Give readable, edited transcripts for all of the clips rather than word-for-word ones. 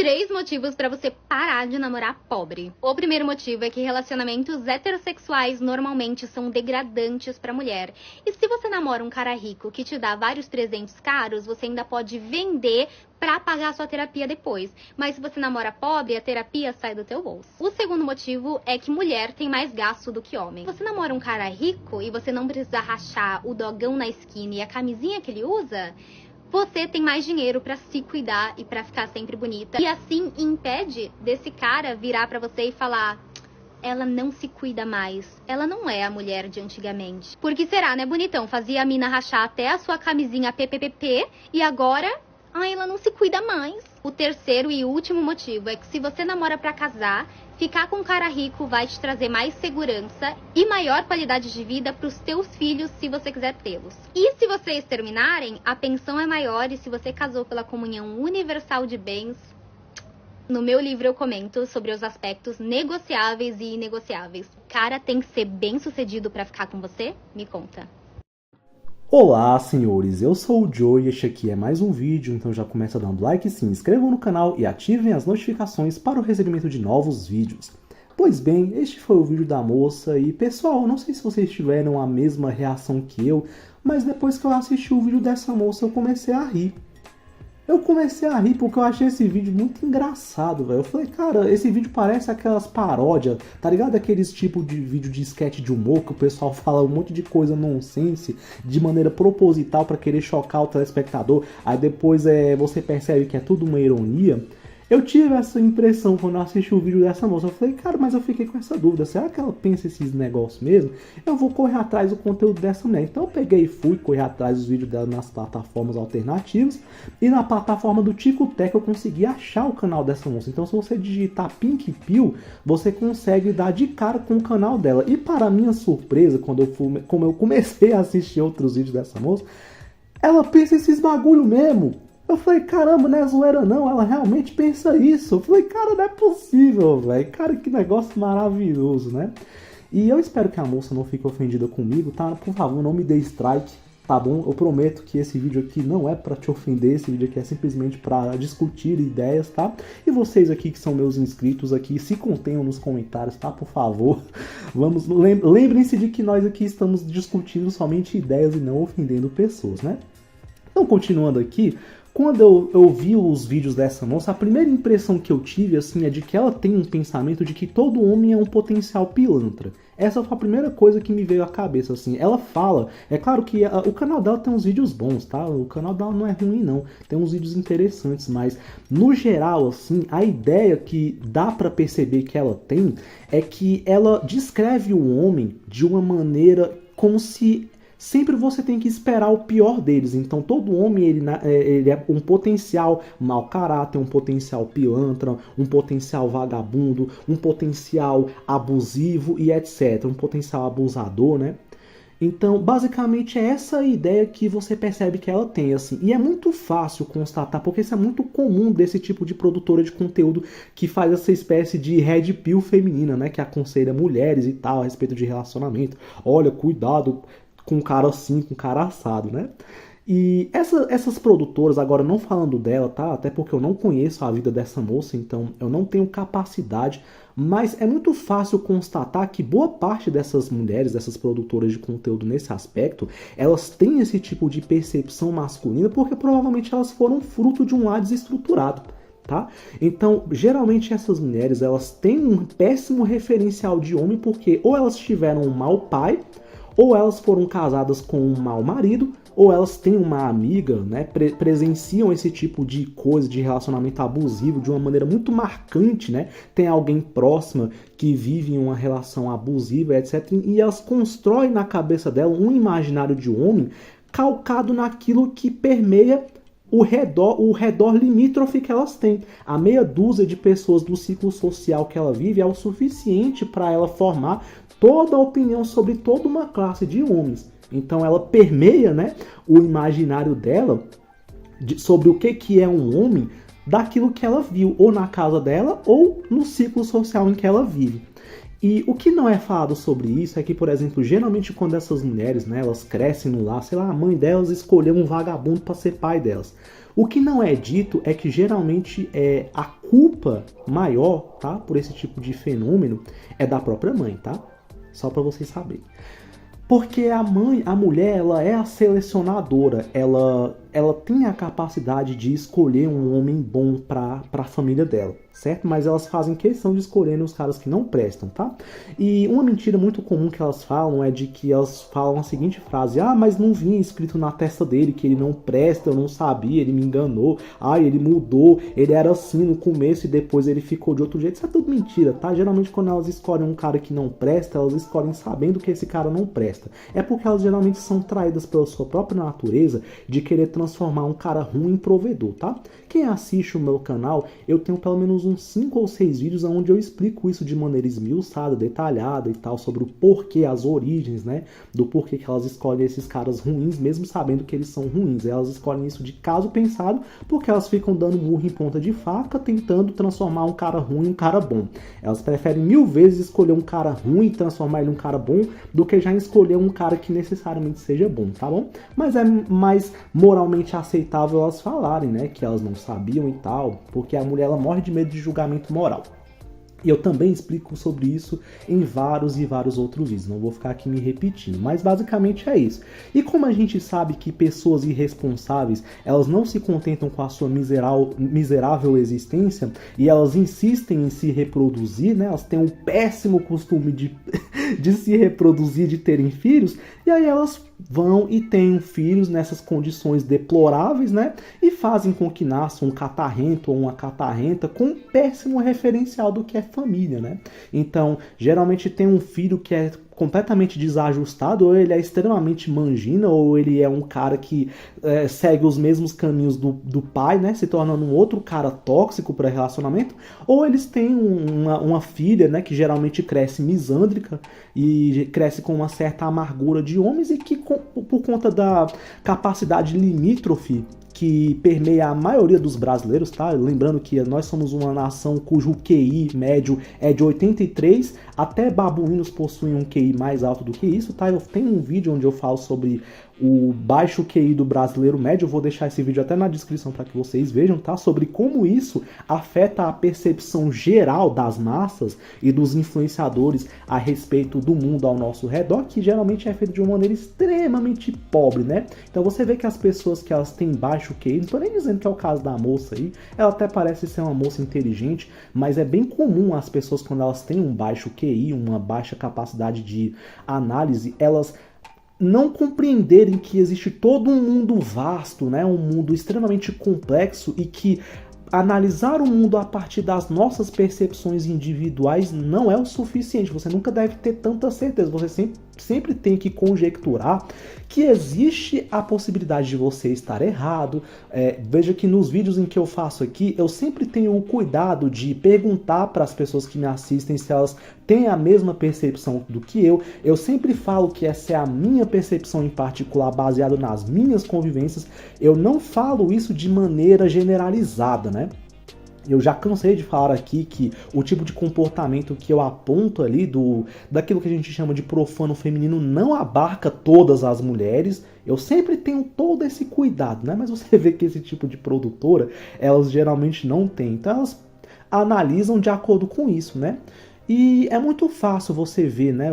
3 motivos pra você parar de namorar pobre. O primeiro motivo é que relacionamentos heterossexuais normalmente são degradantes pra mulher. E se você namora um cara rico que te dá vários presentes caros, você ainda pode vender pra pagar sua terapia depois. Mas se você namora pobre, a terapia sai do teu bolso. O segundo motivo é que mulher tem mais gasto do que homem. Se você namora um cara rico e você não precisa rachar o dogão na esquina e a camisinha que ele usa, você tem mais dinheiro pra se cuidar e pra ficar sempre bonita. E assim impede desse cara virar pra você e falar: ela não se cuida mais, ela não é a mulher de antigamente. Porque será, né, bonitão? Fazia a mina rachar até a sua camisinha PPPP e agora, ela não se cuida mais. O terceiro e último motivo é que se você namora pra casar, ficar com um cara rico vai te trazer mais segurança e maior qualidade de vida pros teus filhos, se você quiser tê-los. E se vocês terminarem, a pensão é maior, e se você casou pela comunhão universal de bens, no meu livro eu comento sobre os aspectos negociáveis e inegociáveis. O cara tem que ser bem sucedido pra ficar com você? Me conta. Olá, senhores, eu sou o Joe e este aqui é mais um vídeo, então já começa dando like, se inscrevam no canal e ativem as notificações para o recebimento de novos vídeos. Pois bem, este foi o vídeo da moça e, pessoal, não sei se vocês tiveram a mesma reação que eu, mas depois que eu assisti o vídeo dessa moça eu comecei a rir. Eu comecei a rir porque eu achei esse vídeo muito engraçado, velho. Eu falei, cara, esse vídeo parece aquelas paródias, tá ligado? Aqueles tipo de vídeo de sketch de humor que o pessoal fala um monte de coisa nonsense de maneira proposital pra querer chocar o telespectador. Aí depois você percebe que é tudo uma ironia. Eu tive essa impressão quando eu assisti o vídeo dessa moça. Eu falei, cara, mas eu fiquei com essa dúvida. Será que ela pensa esses negócios mesmo? Eu vou correr atrás do conteúdo dessa mulher. Então eu peguei e fui correr atrás dos vídeos dela nas plataformas alternativas. E na plataforma do Ticotec eu consegui achar o canal dessa moça. Então se você digitar Pink Pill, você consegue dar de cara com o canal dela. E para minha surpresa, como eu comecei a assistir outros vídeos dessa moça, ela pensa esses bagulho mesmo. Eu falei, caramba, não é zoeira não, ela realmente pensa isso. Eu falei, cara, não é possível, velho. Cara, que negócio maravilhoso, né? E eu espero que a moça não fique ofendida comigo, tá? Por favor, não me dê strike, tá bom? Eu prometo que esse vídeo aqui não é pra te ofender, esse vídeo aqui é simplesmente pra discutir ideias, tá? E vocês aqui que são meus inscritos aqui, se contenham nos comentários, tá? Por favor, lembrem-se de que nós aqui estamos discutindo somente ideias e não ofendendo pessoas, né? Então, continuando aqui, quando eu vi os vídeos dessa moça, a primeira impressão que eu tive, assim, é de que ela tem um pensamento de que todo homem é um potencial pilantra. Essa foi a primeira coisa que me veio à cabeça, assim. Ela fala, é claro que o canal dela tem uns vídeos bons, tá? O canal dela não é ruim, não. Tem uns vídeos interessantes, mas, no geral, assim, a ideia que dá pra perceber que ela tem é que ela descreve o homem de uma maneira como se sempre você tem que esperar o pior deles. Então todo homem ele é um potencial mau caráter, um potencial pilantra, um potencial vagabundo, um potencial abusivo e etc. Um potencial abusador, né? Então, basicamente, é essa ideia que você percebe que ela tem, assim. E é muito fácil constatar, porque isso é muito comum desse tipo de produtora de conteúdo que faz essa espécie de red pill feminina, né? Que aconselha mulheres e tal a respeito de relacionamento. Olha, cuidado com um cara assim, com um cara assado, né? E essas produtoras, agora não falando dela, tá? Até porque eu não conheço a vida dessa moça, então eu não tenho capacidade, mas é muito fácil constatar que boa parte dessas mulheres, dessas produtoras de conteúdo nesse aspecto, elas têm esse tipo de percepção masculina porque provavelmente elas foram fruto de um lar desestruturado. Tá? Então, geralmente essas mulheres, elas têm um péssimo referencial de homem porque ou elas tiveram um mau pai, ou elas foram casadas com um mau marido, ou elas têm uma amiga, né, presenciam esse tipo de coisa, de relacionamento abusivo de uma maneira muito marcante, né? Tem alguém próxima que vive em uma relação abusiva, etc. E elas constroem na cabeça dela um imaginário de homem calcado naquilo que permeia o redor limítrofe que elas têm. A meia dúzia de pessoas do ciclo social que ela vive é o suficiente para ela formar toda a opinião sobre toda uma classe de homens. Então ela permeia, né, o imaginário dela sobre o que é um homem daquilo que ela viu, ou na casa dela, ou no ciclo social em que ela vive. E o que não é falado sobre isso é que, por exemplo, geralmente quando essas mulheres, né, elas crescem no lar, sei lá, a mãe delas escolheu um vagabundo para ser pai delas. O que não é dito é que geralmente a culpa maior, tá, por esse tipo de fenômeno é da própria mãe, tá? Só para vocês saberem. Porque a mulher, ela é a selecionadora, ela tem a capacidade de escolher um homem bom para a família dela, certo? Mas elas fazem questão de escolher os caras que não prestam, tá? E uma mentira muito comum que elas falam é de que elas falam a seguinte frase: ah, mas não vinha escrito na testa dele que ele não presta, eu não sabia, ele me enganou, ah, ele mudou, ele era assim no começo e depois ele ficou de outro jeito. Isso é tudo mentira, tá? Geralmente quando elas escolhem um cara que não presta, elas escolhem sabendo que esse cara não presta. É porque elas geralmente são traídas pela sua própria natureza de querer transformar um cara ruim em provedor, tá? Quem assiste o meu canal, eu tenho pelo menos uns 5 ou 6 vídeos onde eu explico isso de maneira esmiuçada, detalhada e tal, sobre o porquê, as origens, né? Do porquê que elas escolhem esses caras ruins, mesmo sabendo que eles são ruins. Elas escolhem isso de caso pensado, porque elas ficam dando murro em ponta de faca, tentando transformar um cara ruim em um cara bom. Elas preferem 1000 vezes escolher um cara ruim e transformar ele em um cara bom, do que já escolher um cara que necessariamente seja bom, tá bom? Mas é mais moralmente aceitável elas falarem, né, que elas não sabiam e tal, porque a mulher, ela morre de medo de julgamento moral. E eu também explico sobre isso em vários e vários outros vídeos, não vou ficar aqui me repetindo, mas basicamente é isso. E como a gente sabe que pessoas irresponsáveis, elas não se contentam com a sua miserável existência e elas insistem em se reproduzir, né? Elas têm um péssimo costume de se reproduzir, de terem filhos, e aí elas vão e têm filhos nessas condições deploráveis, né? E fazem com que nasça um catarrento ou uma catarrenta com um péssimo referencial do que é família, né? Então, geralmente tem um filho que é completamente desajustado, ou ele é extremamente mangina, ou ele é um cara que segue os mesmos caminhos do pai, né, se tornando um outro cara tóxico para relacionamento, ou eles têm uma filha, né, que geralmente cresce misândrica e cresce com uma certa amargura de homens e que por conta da capacidade limítrofe que permeia a maioria dos brasileiros, tá? Lembrando que nós somos uma nação cujo QI médio é de 83, até babuínos possuem um QI mais alto do que isso, tá? Eu tenho um vídeo onde eu falo sobre o baixo QI do brasileiro médio, eu vou deixar esse vídeo até na descrição para que vocês vejam, tá? Sobre como isso afeta a percepção geral das massas e dos influenciadores a respeito do mundo ao nosso redor, que geralmente é feito de uma maneira extremamente pobre, né? Então você vê que as pessoas que elas têm baixo QI, não estou nem dizendo que é o caso da moça aí, ela até parece ser uma moça inteligente, mas é bem comum as pessoas, quando elas têm um baixo QI, uma baixa capacidade de análise, elas não compreenderem que existe todo um mundo vasto, né? Um mundo extremamente complexo e que analisar o mundo a partir das nossas percepções individuais não é o suficiente. Você nunca deve ter tanta certeza. Você sempre tem que conjecturar que existe a possibilidade de você estar errado. Veja que nos vídeos em que eu faço aqui, eu sempre tenho o cuidado de perguntar para as pessoas que me assistem se elas têm a mesma percepção do que eu. Eu sempre falo que essa é a minha percepção em particular, baseada nas minhas convivências. Eu não falo isso de maneira generalizada, né? Eu já cansei de falar aqui que o tipo de comportamento que eu aponto ali daquilo que a gente chama de profano feminino não abarca todas as mulheres. Eu sempre tenho todo esse cuidado, né? Mas você vê que esse tipo de produtora, elas geralmente não têm. Então elas analisam de acordo com isso, né? E é muito fácil você ver, né,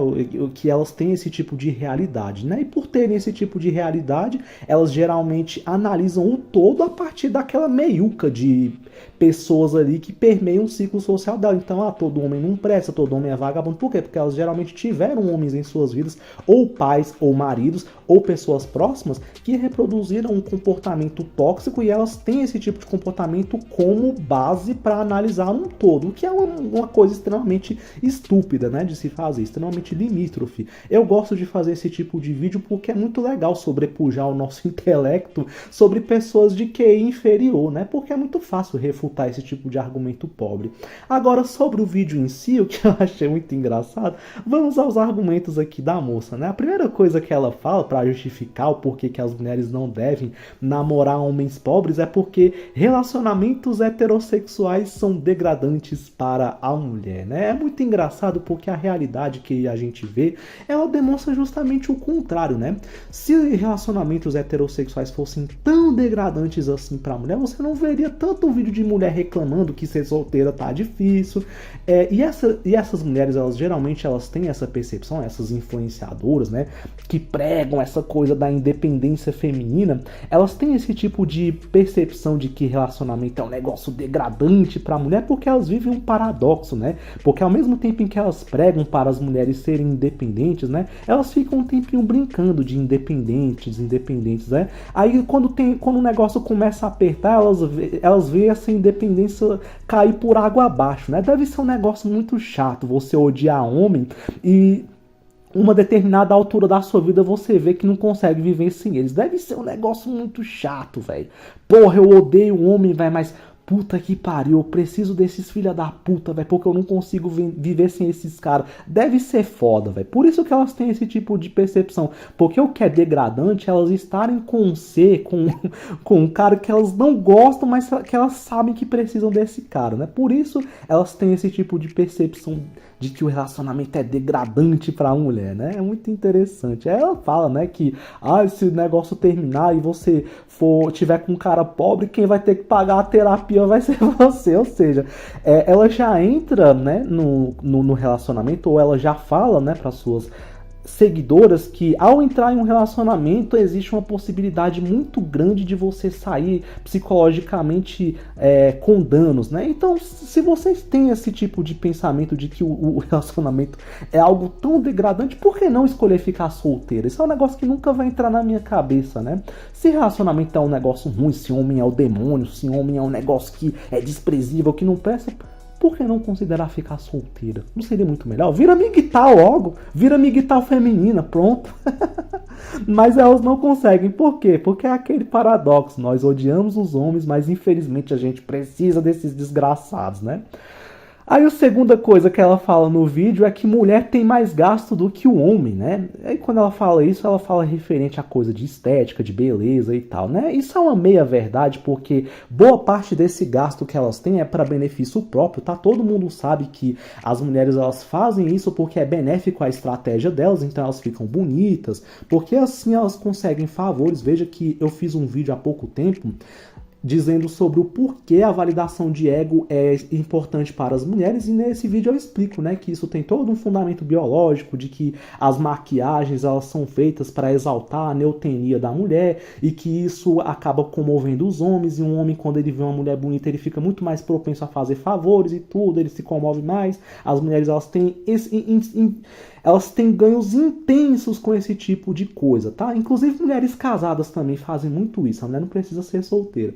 que elas têm esse tipo de realidade, né? E por terem esse tipo de realidade, elas geralmente analisam o todo a partir daquela meiuca de pessoas ali que permeiam o ciclo social dela. Então, todo homem não presta, todo homem é vagabundo. Por quê? Porque elas geralmente tiveram homens em suas vidas, ou pais, ou maridos, ou pessoas próximas, que reproduziram um comportamento tóxico e elas têm esse tipo de comportamento como base para analisar um todo, o que é uma coisa extremamente estúpida, né, de se fazer, extremamente limítrofe. Eu gosto de fazer esse tipo de vídeo porque é muito legal sobrepujar o nosso intelecto sobre pessoas de QI inferior, né, porque é muito fácil refutar esse tipo de argumento pobre. Agora, sobre o vídeo em si, o que eu achei muito engraçado, vamos aos argumentos aqui da moça, né. A primeira coisa que ela fala para justificar o porquê que as mulheres não devem namorar homens pobres é porque relacionamentos heterossexuais são degradantes para a mulher, né. É muito engraçado porque a realidade que a gente vê, ela demonstra justamente o contrário, né? Se relacionamentos heterossexuais fossem tão degradantes assim para a mulher, você não veria tanto vídeo de mulher reclamando que ser solteira tá difícil. E essas mulheres, geralmente elas têm essa percepção, essas influenciadoras, né, que pregam essa coisa da independência feminina, elas têm esse tipo de percepção de que relacionamento é um negócio degradante para a mulher, porque elas vivem um paradoxo, né? Porque ao mesmo tempo em que elas pregam para as mulheres serem independentes, né, elas ficam um tempinho brincando de independentes, né? Aí quando o negócio começa a apertar, elas veem essa independência cair por água abaixo, né? Deve ser um negócio muito chato você odiar homem e uma determinada altura da sua vida você vê que não consegue viver sem eles. Deve ser um negócio muito chato, velho. Porra, eu odeio homem, velho, mas puta que pariu, eu preciso desses filha da puta, velho, porque eu não consigo viver sem esses caras. Deve ser foda, velho. Por isso que elas têm esse tipo de percepção. Porque o que é degradante é elas estarem com um cara que elas não gostam, mas que elas sabem que precisam desse cara, né? Por isso elas têm esse tipo de percepção de que o relacionamento é degradante pra mulher, né? É muito interessante. Ela fala, né, que se o negócio terminar e você tiver com um cara pobre, quem vai ter que pagar a terapia vai ser você. Ou seja, ela já entra, né, no relacionamento, ou ela já fala, né, para suas seguidoras que ao entrar em um relacionamento existe uma possibilidade muito grande de você sair psicologicamente com danos, né? Então, se vocês têm esse tipo de pensamento de que o relacionamento é algo tão degradante, por que não escolher ficar solteira? Isso é um negócio que nunca vai entrar na minha cabeça, né? Se relacionamento é um negócio ruim, se homem é o demônio, se homem é um negócio que é desprezível, que não presta, por que não considerar ficar solteira? Não seria muito melhor? Vira miguital logo, vira miguital feminina, pronto. Mas elas não conseguem, por quê? Porque é aquele paradoxo, nós odiamos os homens, mas infelizmente a gente precisa desses desgraçados, né? Aí a segunda coisa que ela fala no vídeo é que mulher tem mais gasto do que o homem, né? Aí quando ela fala isso, ela fala referente a coisa de estética, de beleza e tal, né? Isso é uma meia verdade, porque boa parte desse gasto que elas têm é para benefício próprio, tá? Todo mundo sabe que as mulheres elas fazem isso porque é benéfico à estratégia delas, então elas ficam bonitas, porque assim elas conseguem favores. Veja que eu fiz um vídeo há pouco tempo dizendo sobre o porquê a validação de ego é importante para as mulheres, e nesse vídeo eu explico, né, que isso tem todo um fundamento biológico, de que as maquiagens elas são feitas para exaltar a neotenia da mulher, e que isso acaba comovendo os homens, e um homem quando ele vê uma mulher bonita ele fica muito mais propenso a fazer favores e tudo, ele se comove mais. As mulheres elas têm ganhos intensos com esse tipo de coisa, tá? Inclusive mulheres casadas também fazem muito isso, a mulher não precisa ser solteira.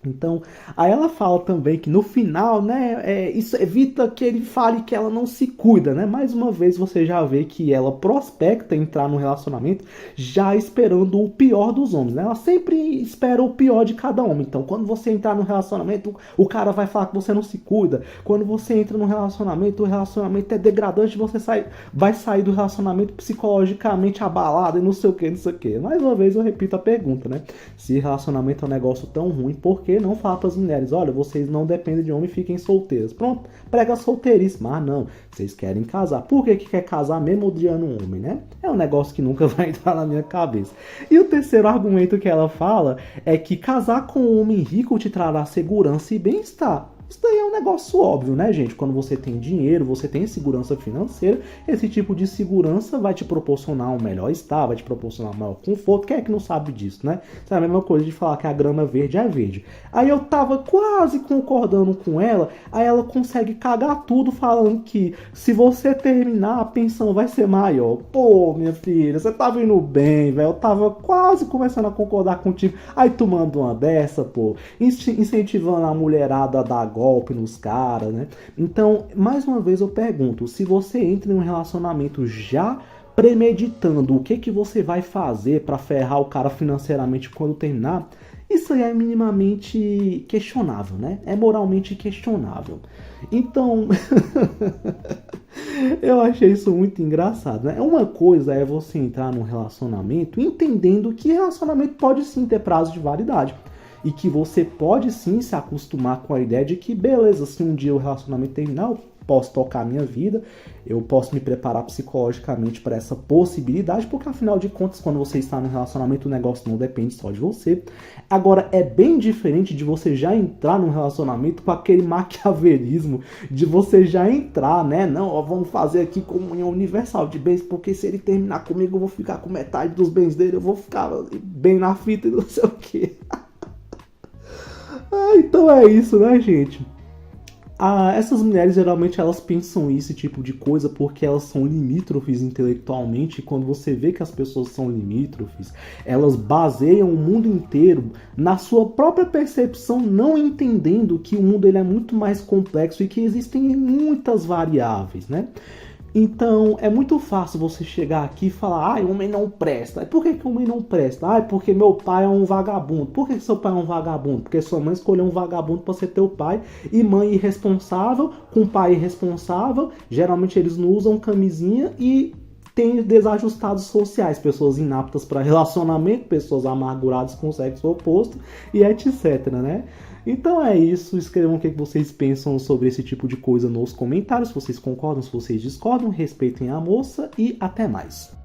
Então, aí ela fala também que no final, né, isso evita que ele fale que ela não se cuida, né? Mais uma vez você já vê que ela prospecta entrar no relacionamento já esperando o pior dos homens, né? Ela sempre espera o pior de cada homem. Então, quando você entrar no relacionamento, o cara vai falar que você não se cuida. Quando você entra no relacionamento, o relacionamento é degradante, você vai sair do relacionamento psicologicamente abalado e não sei o que, não sei o que. Mais uma vez eu repito a pergunta, né? Se relacionamento é um negócio tão ruim, por que não falar para as mulheres, olha, vocês não dependem de homem, fiquem solteiras? Pronto, prega solteirice. Mas não, vocês querem casar. Por que quer casar mesmo odiando um homem, né? É um negócio que nunca vai entrar na minha cabeça. E o terceiro argumento que ela fala é que casar com um homem rico te trará segurança e bem-estar. Isso daí é um negócio óbvio, né, gente? Quando você tem dinheiro, você tem segurança financeira, esse tipo de segurança vai te proporcionar um melhor estar, vai te proporcionar um maior conforto. Quem é que não sabe disso, né? Isso é a mesma coisa de falar que a grama verde é verde. Aí eu tava quase concordando com ela, aí ela consegue cagar tudo falando que se você terminar, a pensão vai ser maior. Pô, minha filha, você tava indo bem, velho. Eu tava quase começando a concordar contigo. Aí tu manda uma dessa, pô, incentivando a mulherada a dar golpe nos caras, né? Então, mais uma vez eu pergunto, se você entra em um relacionamento já premeditando o que você vai fazer para ferrar o cara financeiramente quando terminar, isso aí é minimamente questionável, né? É moralmente questionável. Então, eu achei isso muito engraçado, né? Uma coisa é você entrar num relacionamento entendendo que relacionamento pode sim ter prazo de validade. E que você pode sim se acostumar com a ideia de que, beleza, se um dia o relacionamento terminar, posso tocar a minha vida, eu posso me preparar psicologicamente para essa possibilidade, porque afinal de contas, quando você está no relacionamento, o negócio não depende só de você. Agora, é bem diferente de você já entrar num relacionamento com aquele maquiavelismo, de você já entrar, né? Não, ó, vamos fazer aqui comunhão universal de bens, porque se ele terminar comigo, eu vou ficar com metade dos bens dele, eu vou ficar bem na fita e não sei o quê. Então é isso, né, gente? Essas mulheres geralmente elas pensam esse tipo de coisa porque elas são limítrofes intelectualmente, e quando você vê que as pessoas são limítrofes, elas baseiam o mundo inteiro na sua própria percepção, não entendendo que o mundo ele é muito mais complexo e que existem muitas variáveis, né? Então, é muito fácil você chegar aqui e falar, o homem não presta. Por que o homem não presta? Porque meu pai é um vagabundo. Por que seu pai é um vagabundo? Porque sua mãe escolheu um vagabundo para ser teu pai. E mãe irresponsável, com pai irresponsável. Geralmente eles não usam camisinha e tem desajustados sociais. Pessoas inaptas para relacionamento, pessoas amarguradas com o sexo oposto e etc, né? Então é isso, escrevam o que vocês pensam sobre esse tipo de coisa nos comentários, se vocês concordam, se vocês discordam, respeitem a moça e até mais.